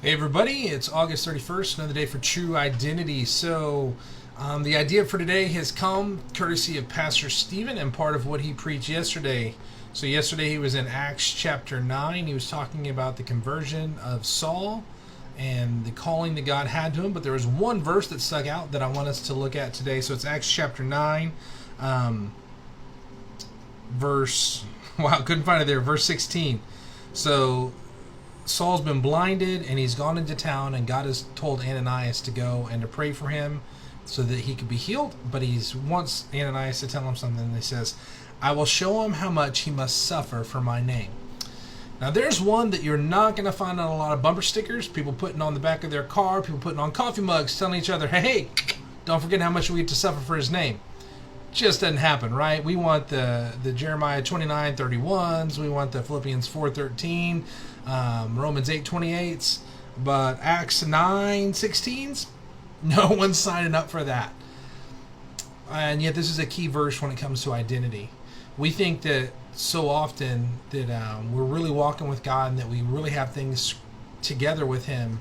Hey everybody, it's August 31st, another day for True Identity. The idea for today has come courtesy of Pastor Stephen and part of what he preached yesterday. So, yesterday he was in Acts chapter 9. He was talking about the conversion of Saul and the calling that God had to him. But there was one verse that stuck out that I want us to look at today. So, it's Acts chapter 9, couldn't find it there, verse 16. So, Saul's been blinded and he's gone into town, and God has told Ananias to go and to pray for him so that he could be healed. But he wants Ananias to tell him something, and he says, I will show him how much he must suffer for my name. Now there's one that you're not going to find on a lot of bumper stickers, people putting on the back of their car, people putting on coffee mugs telling each other, hey, don't forget how much we get to suffer for his name. Just doesn't happen, right? We want the Jeremiah 29:31s, we want the Philippians 4:13, Romans 8:28s, but Acts 9:16s, no one's signing up for that. And yet this is a key verse when it comes to identity. We think that so often that we're really walking with God and that we really have things together with Him.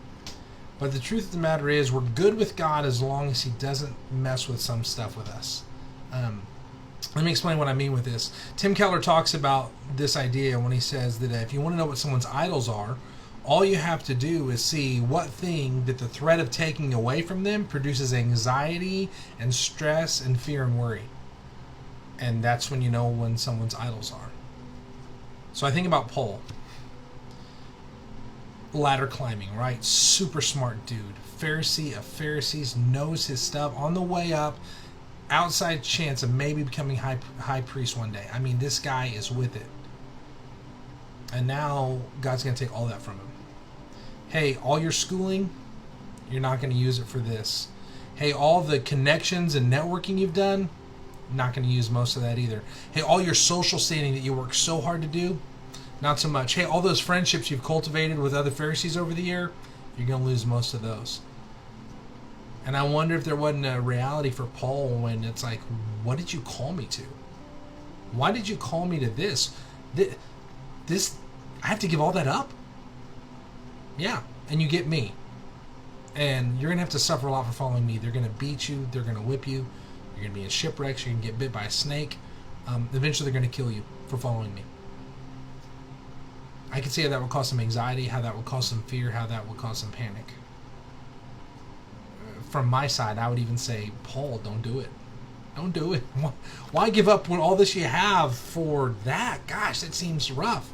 But the truth of the matter is we're good with God as long as He doesn't mess with some stuff with us. Let me explain what I mean with this. Tim Keller talks about this idea when he says that if you want to know what someone's idols are, all you have to do is see what thing that the threat of taking away from them produces anxiety and stress and fear and worry. And that's when you know when someone's idols are. So I think about Paul. Ladder climbing, right? Super smart dude. Pharisee of Pharisees, knows his stuff. On the way up, outside chance of maybe becoming high priest one day. I mean, this guy is with it. And now God's going to take all that from him. Hey, all your schooling, you're not going to use it for this. Hey, all the connections and networking you've done, not going to use most of that either. Hey, all your social standing that you work so hard to do, not so much. Hey, all those friendships you've cultivated with other Pharisees over the year, you're going to lose most of those. And I wonder if there wasn't a reality for Paul when it's like, what did you call me to? Why did you call me to this? This, I have to give all that up? Yeah, and you get me. And you're going to have to suffer a lot for following me. They're going to beat you. They're going to whip you. You're going to be in shipwrecks. You're going to get bit by a snake. Eventually they're going to kill you for following me. I could see how that would cause some anxiety, how that would cause some fear, how that would cause some panic. From my side, I would even say, Paul, don't do it. Don't do it. Why give up all this you have for that? Gosh, that seems rough.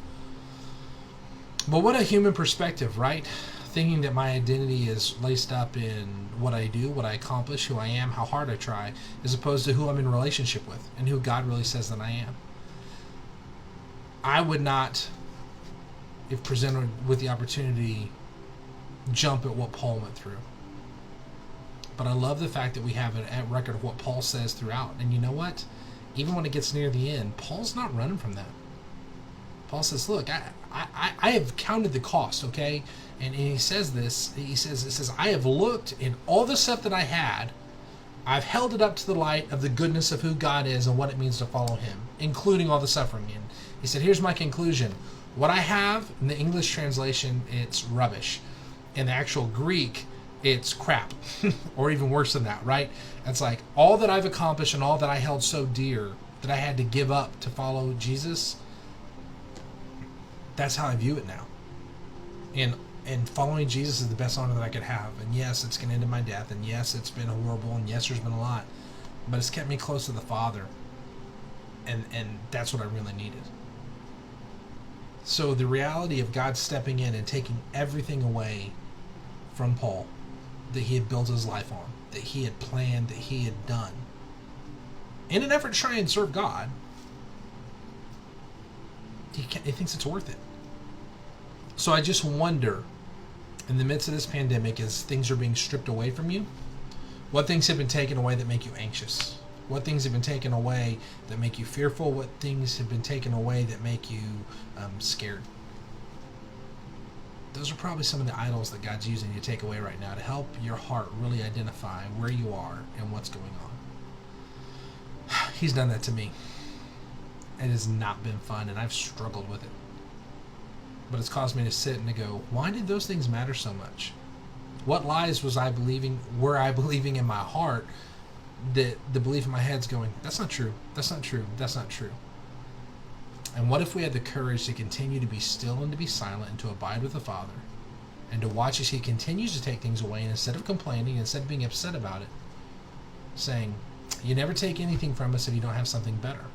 But what a human perspective, right? Thinking that my identity is laced up in what I do, what I accomplish, who I am, how hard I try, as opposed to who I'm in relationship with and who God really says that I am. I would not, if presented with the opportunity, jump at what Paul went through. But I love the fact that we have a record of what Paul says throughout. And you know what? Even when it gets near the end, Paul's not running from that. Paul says, look, I have counted the cost, okay? And he says this. It says, I have looked in all the stuff that I had. I've held it up to the light of the goodness of who God is and what it means to follow Him, including all the suffering. And he said, here's my conclusion. What I have, in the English translation, it's rubbish. In the actual Greek, it's crap. Or even worse than that, right? It's like all that I've accomplished and all that I held so dear that I had to give up to follow Jesus. That's how I view it now. And following Jesus is the best honor that I could have. And yes, it's going to end in my death. And yes, it's been horrible. And yes, there's been a lot. But it's kept me close to the Father. And that's what I really needed. So the reality of God stepping in and taking everything away from Paul that he had built his life on, that he had planned, that he had done, in an effort to try and serve God, he thinks it's worth it. So I just wonder, in the midst of this pandemic, as things are being stripped away from you, what things have been taken away that make you anxious? What things have been taken away that make you fearful? What things have been taken away that make you scared? Those are probably some of the idols that God's using to take away right now to help your heart really identify where you are and what's going on. He's done that to me. It has not been fun, and I've struggled with it. but it's caused me to sit and to go, why did those things matter so much? What lies was I believing? Were I believing in my heart that the belief in my head's going, that's not true, that's not true, that's not true? And what if we had the courage to continue to be still and to be silent and to abide with the Father and to watch as He continues to take things away, and instead of complaining, instead of being upset about it, saying, you never take anything from us if you don't have something better.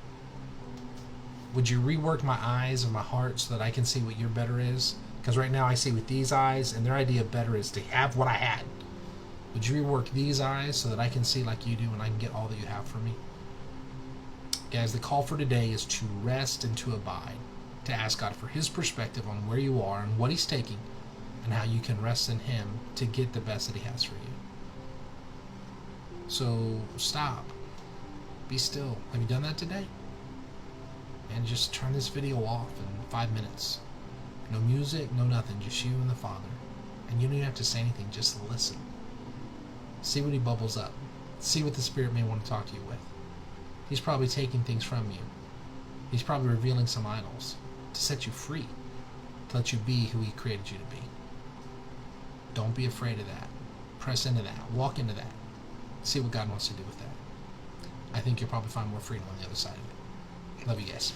Would you rework my eyes and my heart so that I can see what your better is? Because right now I see with these eyes, and their idea of better is to have what I had. Would you rework these eyes so that I can see like you do and I can get all that you have for me? Guys, the call for today is to rest and to abide, to ask God for His perspective on where you are and what He's taking and how you can rest in Him to get the best that He has for you. So stop. Be still. Have you done that today? And just turn this video off in 5 minutes. No music, no nothing, just you and the Father. And you don't even have to say anything, just listen. See what He bubbles up. See what the Spirit may want to talk to you with. He's probably taking things from you. He's probably revealing some idols to set you free, to let you be who He created you to be. Don't be afraid of that. Press into that. Walk into that. See what God wants to do with that. I think you'll probably find more freedom on the other side of it. Love you guys.